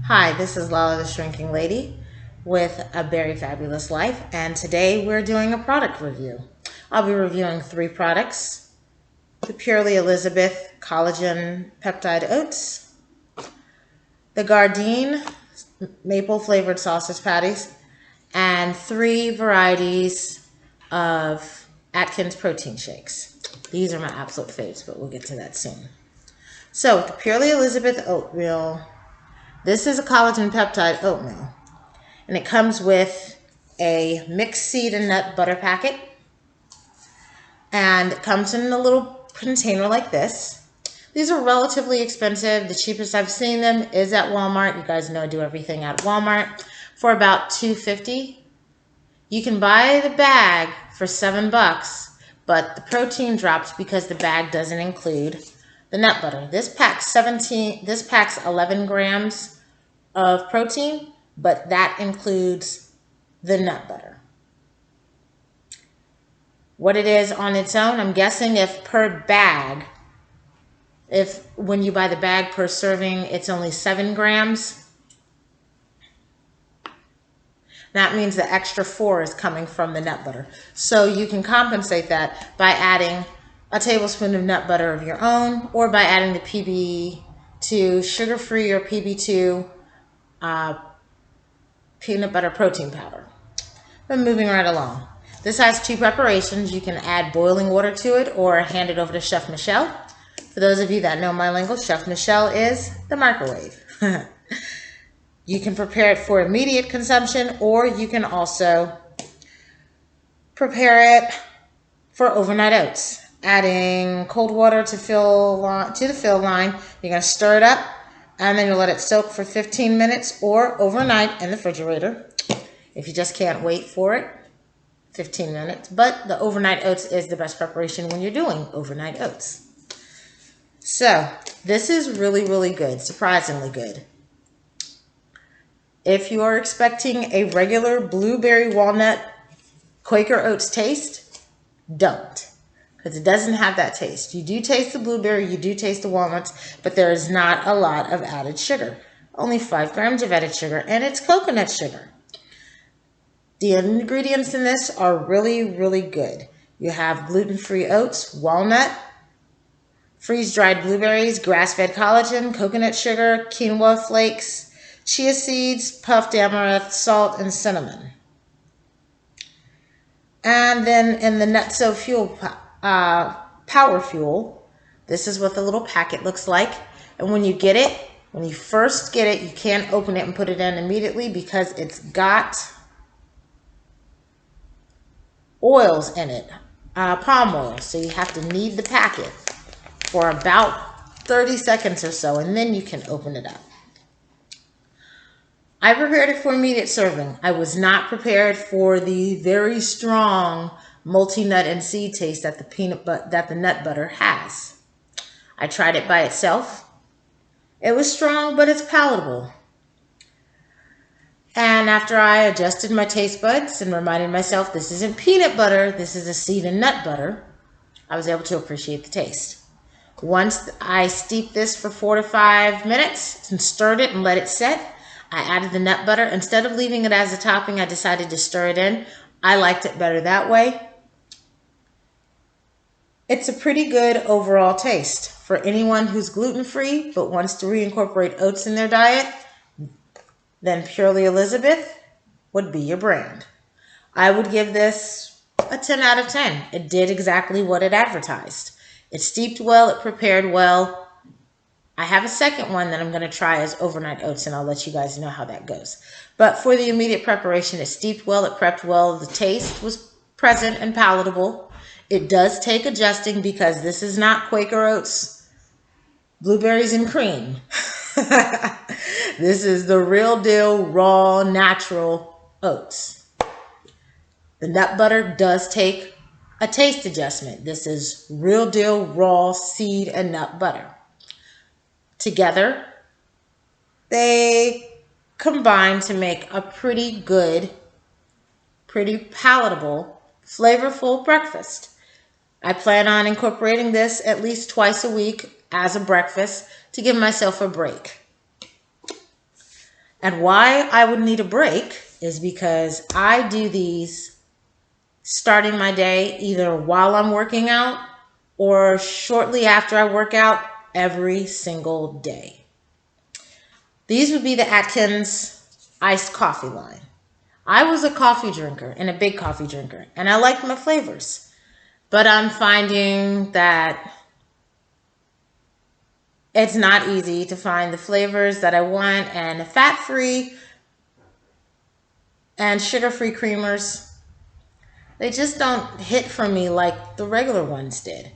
Hi, this is Lala the Shrinking Lady with a Bari-Fabulous life, and today we're doing a product review. I'll be reviewing 3 products: the Purely Elizabeth Collagen Peptide Oats, the Gardein Maple Flavored Sausage Patties, and 3 varieties of Atkins protein shakes. These are my absolute faves, but we'll get to that soon. So, the Purely Elizabeth Oatmeal. This is a collagen peptide oatmeal, and it comes with a mixed seed and nut butter packet, and it comes in a little container like this. These are relatively expensive. The cheapest I've seen them is at Walmart. You guys know I do everything at Walmart for about $2.50. You can buy the bag for $7, but the protein drops because the bag doesn't include the nut butter. This packs 11 grams of protein, but that includes the nut butter. What it is on its own, I'm guessing if per bag, when you buy the bag per serving, it's only 7 grams. That means the extra 4 is coming from the nut butter. So you can compensate that by adding a tablespoon of nut butter of your own, or by adding the PB2 sugar-free or PB2 peanut butter protein powder. But moving right along. This has 2 preparations. You can add boiling water to it or hand it over to Chef Michelle. For those of you that know my lingo, Chef Michelle is the microwave. You can prepare it for immediate consumption, or you can also prepare it for overnight oats. Adding cold water to the fill line. You're going to stir it up, and then you'll let it soak for 15 minutes or overnight in the refrigerator. If you just can't wait for it, 15 minutes. But the overnight oats is the best preparation when you're doing overnight oats. So this is really, really good, surprisingly good. If you are expecting a regular blueberry walnut Quaker Oats taste, don't. Because it doesn't have that taste. You do taste the blueberry, you do taste the walnuts, but there is not a lot of added sugar. Only 5 grams of added sugar, and it's coconut sugar. The ingredients in this are really, really good. You have gluten-free oats, walnut, freeze-dried blueberries, grass-fed collagen, coconut sugar, quinoa flakes, chia seeds, puffed amaranth, salt, and cinnamon. And then in the Nutso Fuel Power Fuel, this is what the little packet looks like. And when you first get it, you can't open it and put it in immediately because it's got oils in it, palm oil. So you have to knead the packet for about 30 seconds or so, and then you can open it up. I prepared it for immediate serving. I was not prepared for the very strong multi-nut and seed taste that the nut butter has. I tried it by itself. It was strong, but it's palatable. And after I adjusted my taste buds and reminded myself this isn't peanut butter, this is a seed and nut butter, I was able to appreciate the taste. Once I steeped this for 4 to 5 minutes and stirred it and let it set, I added the nut butter. Instead of leaving it as a topping, I decided to stir it in. I liked it better that way. It's a pretty good overall taste. For anyone who's gluten-free but wants to reincorporate oats in their diet, then Purely Elizabeth would be your brand. I would give this a 10 out of 10. It did exactly what it advertised. It steeped well, it prepared well. I have a second one that I'm going to try as overnight oats, and I'll let you guys know how that goes. But for the immediate preparation, it steeped well, it prepped well, the taste was present and palatable. It does take adjusting because this is not Quaker Oats, blueberries and cream. This is the real deal, raw, natural oats. The nut butter does take a taste adjustment. This is real deal, raw seed and nut butter. Together, they combine to make a pretty good, pretty palatable, flavorful breakfast. I plan on incorporating this at least twice a week as a breakfast to give myself a break. And why I would need a break is because I do these starting my day either while I'm working out or shortly after I work out every single day. These would be the Atkins iced coffee line. I was a coffee drinker and a big coffee drinker, and I liked my flavors. But I'm finding that it's not easy to find the flavors that I want, and fat-free and sugar-free creamers, they just don't hit for me like the regular ones did.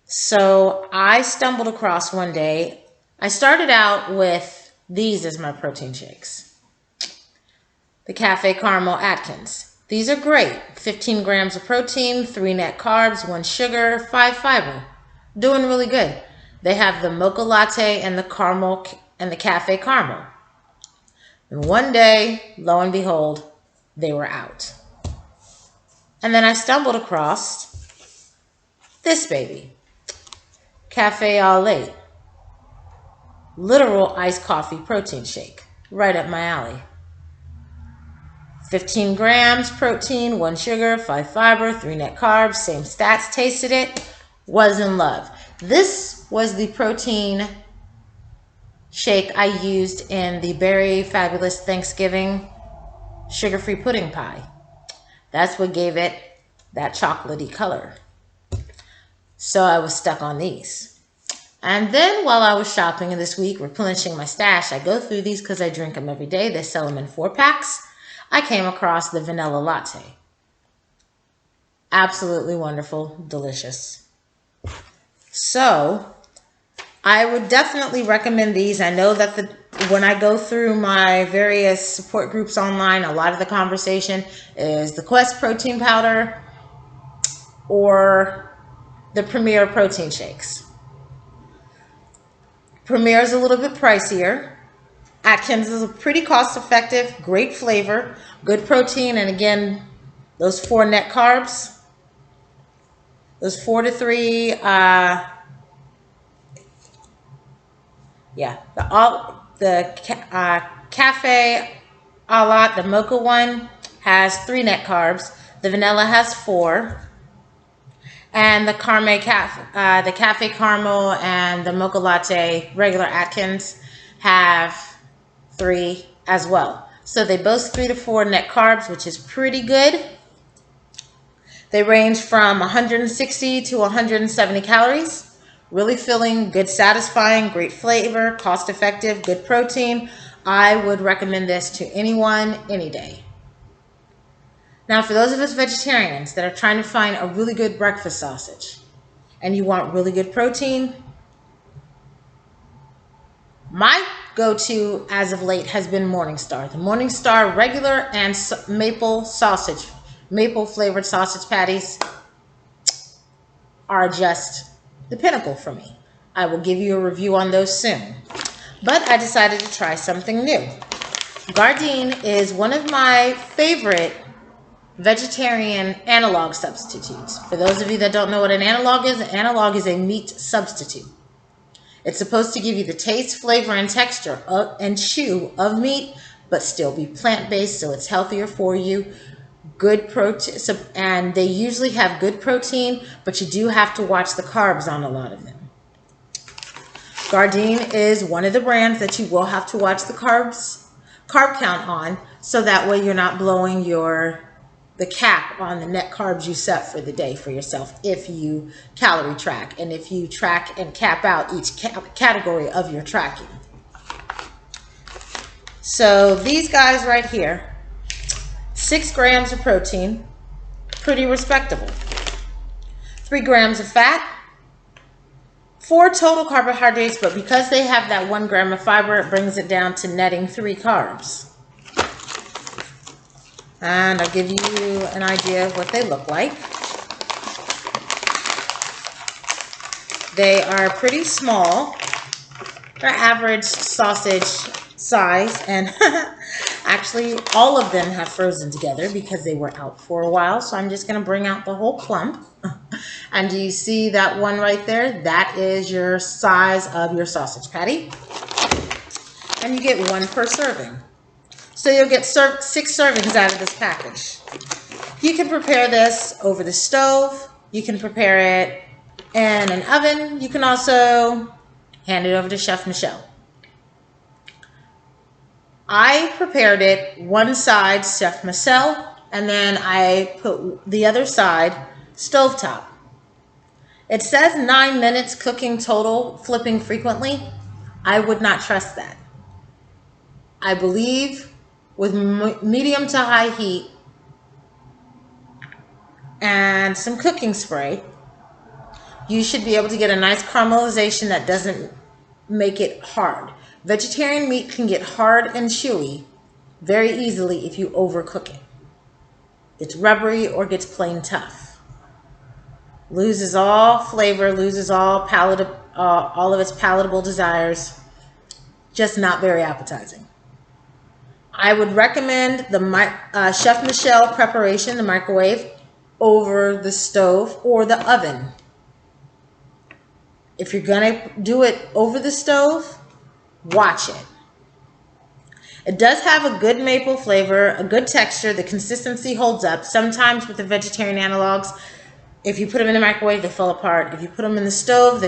So I stumbled across one day, I started out with these as my protein shakes. The Cafe Caramel Atkins. These are great. 15 grams of protein, 3 net carbs, 1 sugar, 5 fiber. Doing really good. They have the mocha latte and the caramel and the cafe caramel. And one day, lo and behold, they were out. And then I stumbled across this baby. Cafe Au Lait. Literal iced coffee protein shake. Right up my alley. 15 grams protein, 1 sugar, 5 fiber, 3 net carbs, same stats, tasted it, was in love. This was the protein shake I used in the Bari-Fabulous Thanksgiving sugar-free pudding pie. That's what gave it that chocolatey color. So I was stuck on these. And then while I was shopping this week, replenishing my stash, I go through these because I drink them every day. They sell them in 4-packs. I came across the vanilla latte. Absolutely wonderful, delicious. So I would definitely recommend these. I know that when I go through my various support groups online, a lot of the conversation is the Quest protein powder or the Premier protein shakes. Premier is a little bit pricier. Atkins is a pretty cost-effective, great flavor, good protein, and again, those 4 net carbs, those 4 to 3, the Cafe A La, the mocha one, has 3 net carbs. The vanilla has 4. And the Cafe Caramel and the Mocha Latte, regular Atkins, have 3 as well. So they boast 3 to 4 net carbs, which is pretty good. They range from 160 to 170 calories. Really filling, good satisfying, great flavor, cost effective, good protein. I would recommend this to anyone, any day. Now, for those of us vegetarians that are trying to find a really good breakfast sausage and you want really good protein, my go-to as of late has been MorningStar. The MorningStar regular and maple flavored sausage patties are just the pinnacle for me. I will give you a review on those soon. But I decided to try something new. Gardein is one of my favorite vegetarian analog substitutes. For those of you that don't know what an analog is a meat substitute. It's supposed to give you the taste, flavor, and texture and chew of meat, but still be plant-based, so it's healthier for you. Good protein, and they usually have good protein, but you do have to watch the carbs on a lot of them. Gardein is one of the brands that you will have to watch the carb count on, so that way you're not blowing the cap on the net carbs you set for the day for yourself if you calorie track and if you track and cap out each category of your tracking. So these guys right here, 6 grams of protein, pretty respectable. 3 grams of fat, 4 total carbohydrates, but because they have that 1 gram of fiber, it brings it down to netting 3 carbs. And I'll give you an idea of what they look like. They are pretty small. They're average sausage size, and actually all of them have frozen together because they were out for a while. So I'm just going to bring out the whole clump. And do you see that one right there? That is your size of your sausage patty. and you get 1 per serving. So you'll get 6 servings out of this package. You can prepare this over the stove. You can prepare it in an oven. You can also hand it over to Chef Michelle. I prepared it one side Chef Michelle, and then I put the other side stovetop. It says 9 minutes cooking total, flipping frequently. I would not trust that. I believe with medium to high heat and some cooking spray, you should be able to get a nice caramelization that doesn't make it hard. Vegetarian meat can get hard and chewy very easily if you overcook it. It's rubbery or gets plain tough. Loses all flavor, loses all of its palatable desires. Just not very appetizing. I would recommend the Chef Michelle preparation, the microwave, over the stove or the oven. If you're gonna do it over the stove, watch it. It does have a good maple flavor, a good texture. The consistency holds up. Sometimes with the vegetarian analogs, if you put them in the microwave, they fall apart. If you put them in the stove,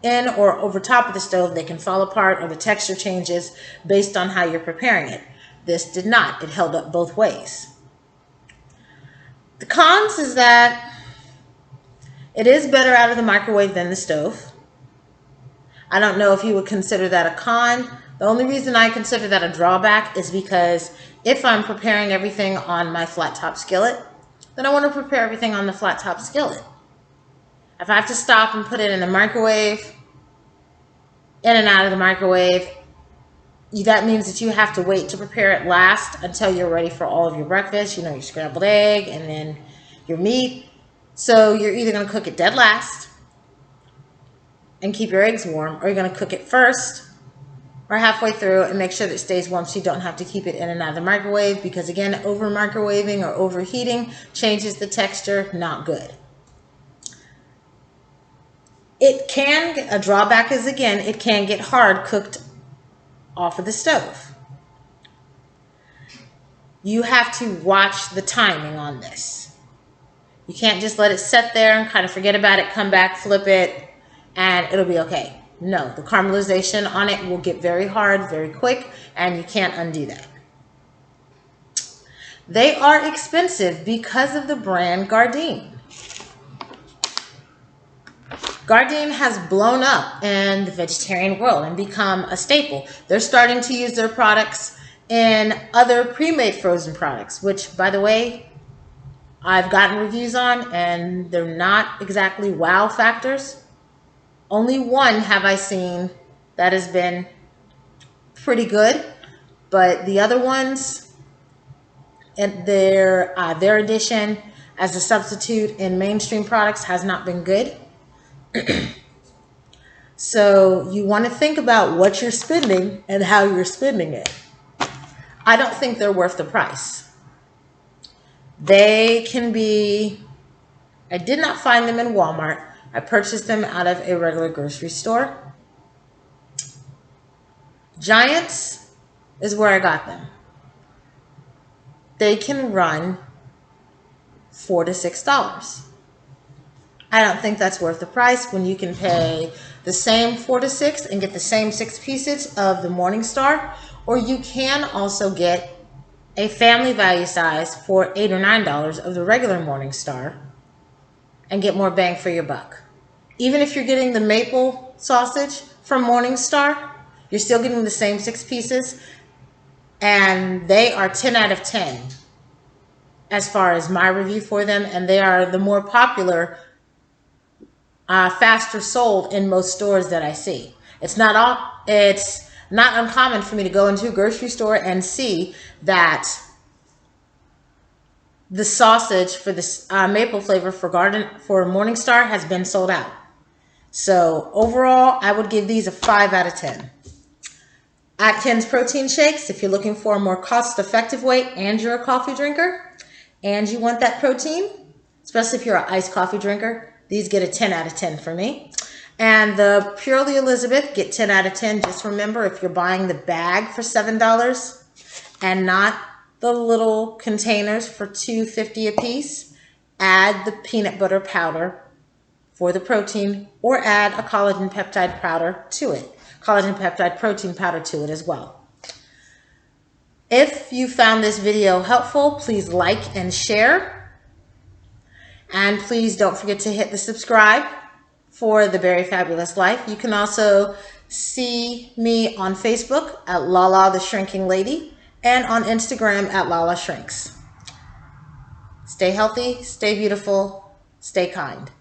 in or over top of the stove, they can fall apart or the texture changes based on how you're preparing it. This did not. It held up both ways. The cons is that it is better out of the microwave than the stove. I don't know if you would consider that a con. The only reason I consider that a drawback is because if I'm preparing everything on my flat top skillet, then I want to prepare everything on the flat top skillet. If I have to stop and put it in the microwave, in and out of the microwave, that means that you have to wait to prepare it last until you're ready for all of your breakfast, your scrambled egg and then your meat. So you're either going to cook it dead last and keep your eggs warm, or you're going to cook it first or halfway through and make sure that it stays warm so you don't have to keep it in and out of the microwave, because again, over microwaving or overheating changes the texture. Not good. A drawback is, again, it can get hard cooked off of the stove. You have to watch the timing on this. You can't just let it sit there and kind of forget about it, come back, flip it, and it'll be okay. No, the caramelization on it will get very hard, very quick, and you can't undo that. They are expensive because of the brand Gardein. Gardein has blown up in the vegetarian world and become a staple. They're starting to use their products in other pre-made frozen products, which, by the way, I've gotten reviews on, and they're not exactly wow factors. Only one have I seen that has been pretty good, but the other ones, and their addition as a substitute in mainstream products has not been good. So you want to think about what you're spending and how you're spending it. I don't think they're worth the price. They can be, I did not find them in Walmart. I purchased them out of a regular grocery store. Giants is where I got them. They can run $4 to $6. I don't think that's worth the price when you can pay the same $4 to $6 and get the same 6 pieces of the MorningStar, or you can also get a family value size for $8 or $9 of the regular MorningStar and get more bang for your buck. Even if you're getting the maple sausage from MorningStar, you're still getting the same 6 pieces, and they are 10 out of 10 as far as my review for them, and they are the more popular, faster sold in most stores that I see. It's not uncommon for me to go into a grocery store and see that the sausage for this maple flavor for MorningStar has been sold out. So overall, I would give these a 5 out of 10. Atkins protein shakes, if you're looking for a more cost-effective way and you're a coffee drinker and you want that protein, especially if you're an iced coffee drinker, these get a 10 out of 10 for me. And the Purely Elizabeth, get 10 out of 10. Just remember, if you're buying the bag for $7 and not the little containers for $2.50 a piece, add the peanut butter powder for the protein, or add a collagen peptide powder to it. Collagen peptide protein powder to it as well. If you found this video helpful, please like and share. And please don't forget to hit the subscribe for the Bari-Fabulous Life. You can also see me on Facebook at Lala the Shrinking Lady and on Instagram at Lala Shrinks. Stay healthy, stay beautiful, stay kind.